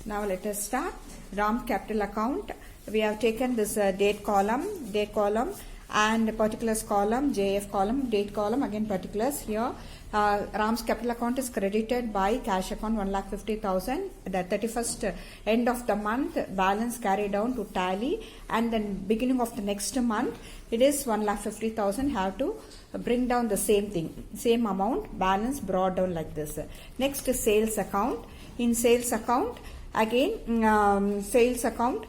Now let us start. RAM capital account. We have taken this date column and particulars column, JF column, date column, again particulars. Here RAM's capital account is credited by cash account 1,50,000. The 31st end of the month balance carried down to tally, and then beginning of the next month it is 1,50,000. Have to bring down the same thing, same amount, balance brought down like this. Next is sales account. In sales account again sales account,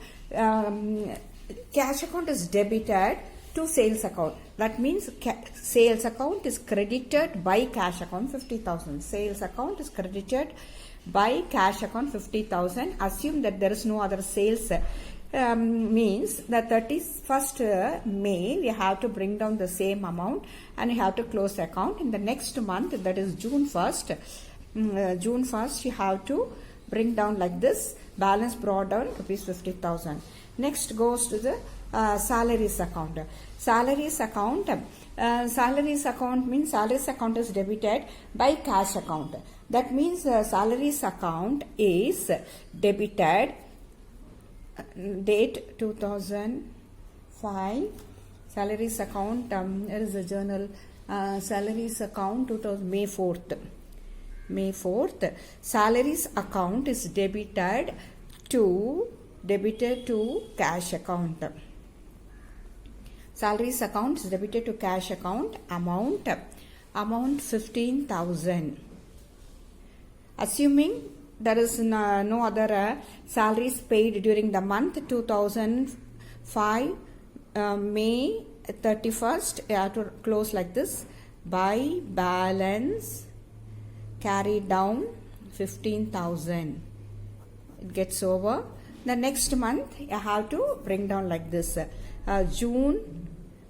cash account is debited to sales account. That means sales account is credited by cash account 50,000. Sales account is credited by cash account 50,000. Assume that there is no other sales. Means the 31st May we have to bring down the same amount and you have to close the account. In the next month, that is June 1st, you have to bring down like this, balance brought down rupees 50,000. Next goes to the salaries account. Salaries account means salaries account is debited by cash account. That means salaries account is debited date 2005. Salaries account, there is a journal, salaries account 2000 May 4th. Salaries account is debited to cash account. Salaries account is debited to cash account. Amount 15,000. Assuming there is no other salaries paid during the month 2005 May 31st, you have to close like this, by balance carry down 15,000. It gets over. The next month you have to bring down like this, June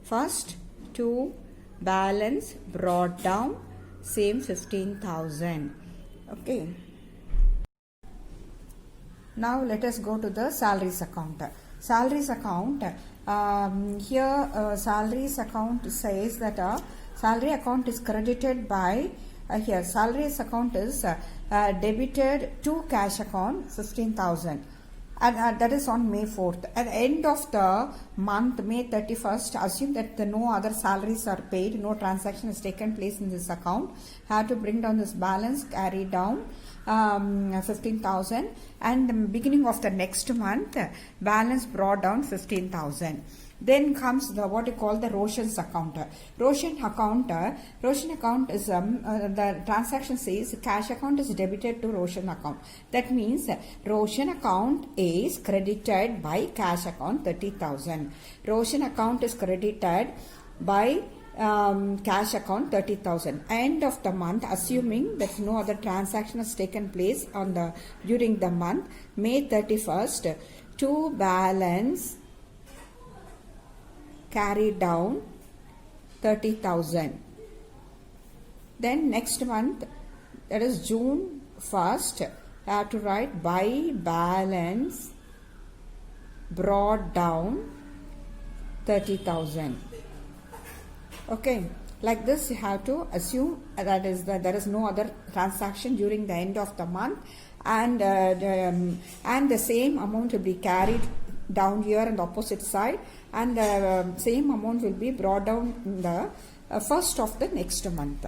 1st to balance brought down same 15,000. Okay. Now let us go to the salaries account. Salaries account, here salaries account says that salary account is credited by here salaries account is debited to cash account 15,000, and that is on May 4th. At the end of the month, May 31st, assume that no other salaries are paid, no transaction has taken place in this account. Have to bring down this balance, carry down 15,000, and the beginning of the next month balance brought down 15,000. Then comes the what you call the Roshan's account. Roshan account is the transaction says cash account is debited to Roshan account. That means Roshan account is credited by cash account 30,000. Roshan account is credited by cash account 30,000. End of the month, assuming that no other transaction has taken place during the month May 31st, to balance carry down 30,000. Then next month, that is June 1st, I have to write by balance brought down 30,000. Okay, like this you have to assume that there is no other transaction during the end of the month, and the same amount will be carried down here on the opposite side, and the same amount will be brought down in the first of the next month.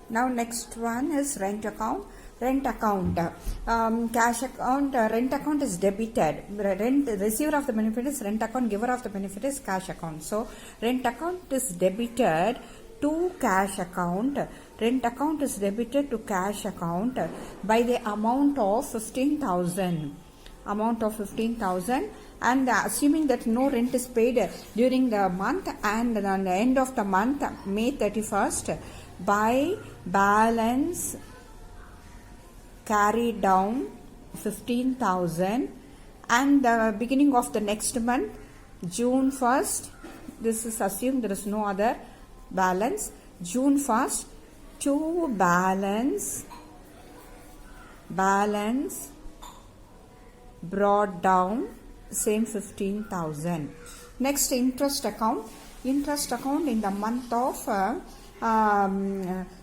Now next one is rent account. Rent account, cash account, rent account is debited. Receiver of the benefit is rent account, giver of the benefit is cash account. So rent account is debited to cash account. Rent account is debited to cash account by the amount of 15,000. And assuming that no rent is paid during the month, and on the end of the month May 31st, by balance carry down 15,000, and the beginning of the next month June 1st, this is assumed there is no other balance, June 1st to balance brought down same 15,000. Next, interest account. Interest account in the month of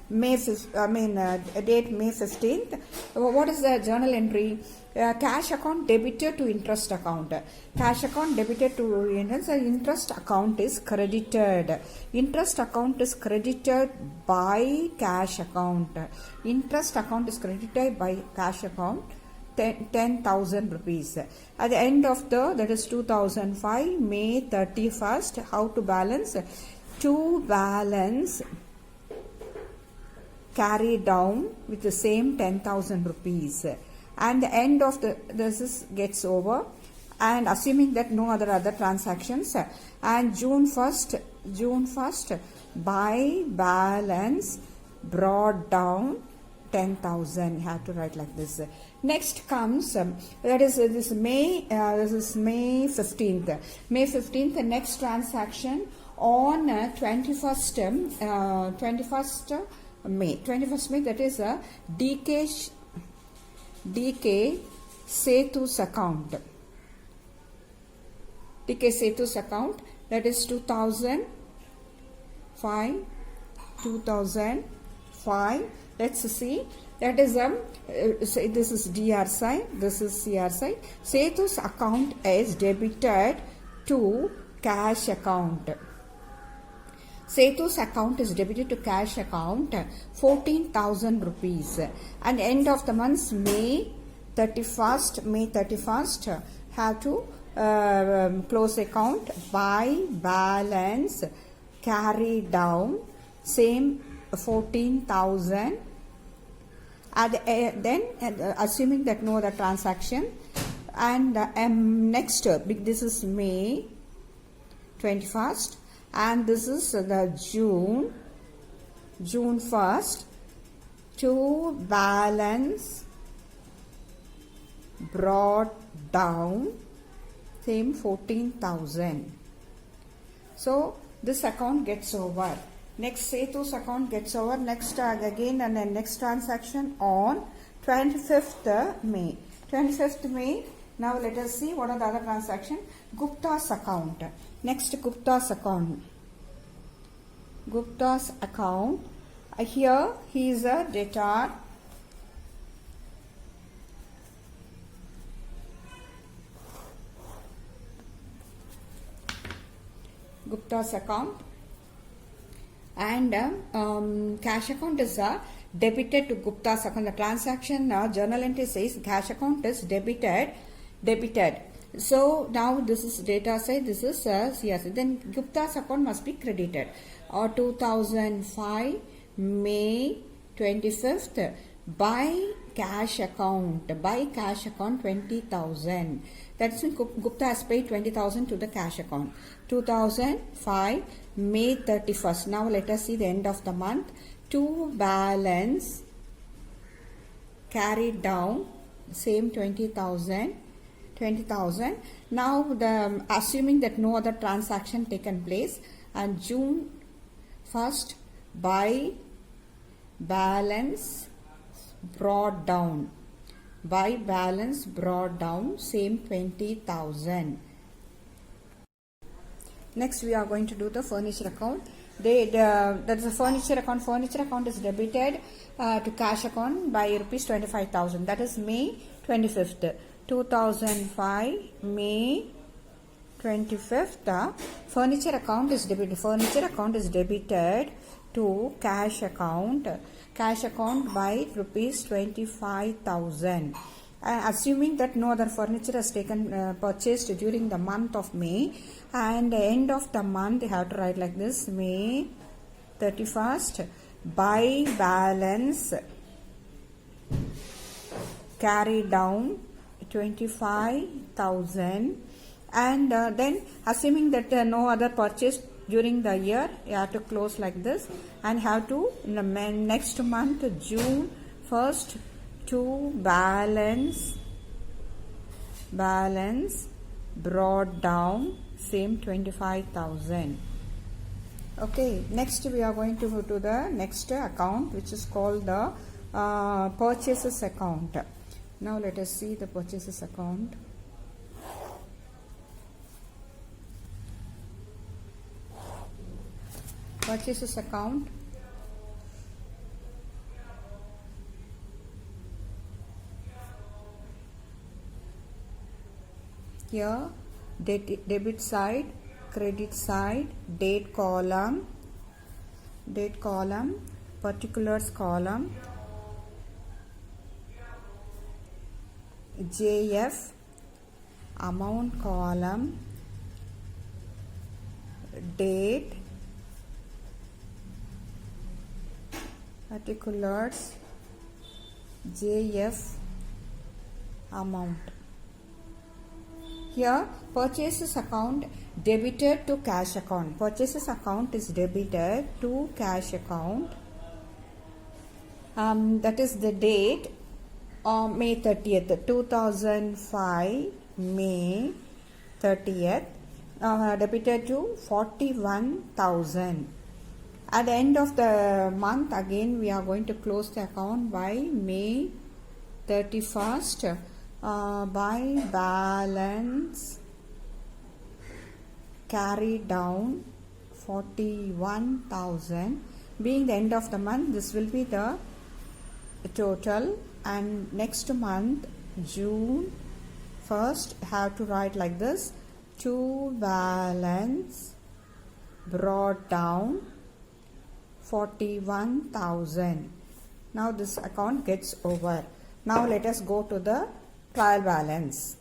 date May 15th. What is the journal entry? Cash account debited to interest account. Cash account debited to interest account is credited. Interest account is credited by cash account. Interest account is credited by cash account. 10,000 rupees. At the end of that is 2005, May 31st, how to balance? To balance, carry down with the same 10,000 rupees. And the end of this gets over, and assuming that no other transactions, and June 1st, by balance brought down 10,000. You have to write like this. Next comes that is this May 15th. May 15th, the next transaction on 21st May. That is a DK Sethu's account. DK Sethu's account, that is 2005. Let's see. That is this is DR side, this is CR side. Sethu's account is debited to cash account. Sethu's account is debited to cash account 14,000 rupees. And end of the month May 31st, have to close account by balance carry down same 14,000. Then assuming that no other transaction, and next this is May 21st, and this is the June 1st, to balance brought down same 14,000. So this account gets over. Next Sethu's account gets over. Next again, and then next transaction on 25th May. 25th May. Now let us see what are the other transactions. Gupta's account. Next, Gupta's account. Gupta's account. Here he is a debtor. Gupta's account. And cash account is debited to Gupta's account. The transaction journal entry says cash account is debited. So now this is data side, this is CRC. Then Gupta's account must be credited. 2005 May 25th, by cash account 20,000. That's when Gupta has paid 20,000 to the cash account. 2005 May 31st. Now let us see the end of the month. To balance carried down same 20,000. Now assuming that no other transaction taken place, and June 1st, by balance brought down same 20,000. Next we are going to do the furniture account. That is a furniture account. Furniture account is debited to cash account by rupees 25,000. That is May 25th. 2005 May 25th. Furniture account is debited. Furniture account is debited to cash account. Cash account by rupees 25,000. Assuming that no other furniture has taken purchased during the month of May, and the end of the month you have to write like this: May 31st, by balance carry down 25,000. And then assuming that no other purchase during the year, you have to close like this, and have to in the next month June 1st to balance brought down same 25,000. Okay, next we are going to go to the next account, which is called the purchases account. Now let us see the purchases account. Purchases account. Here debit side, credit side, date column, particulars column, JF, amount column, date, particulars, JF, amount. Here purchases account debited to cash account. Purchases account is debited to cash account. That is the date May 30th, 2005, May 30th. Debited to 41,000. At the end of the month, again we are going to close the account by May 31st. By balance carry down 41,000. Being the end of the month, this will be the total, and next month June 1st have to write like this: to balance brought down 41,000. Now this account gets over. Now let us go to the trial balance.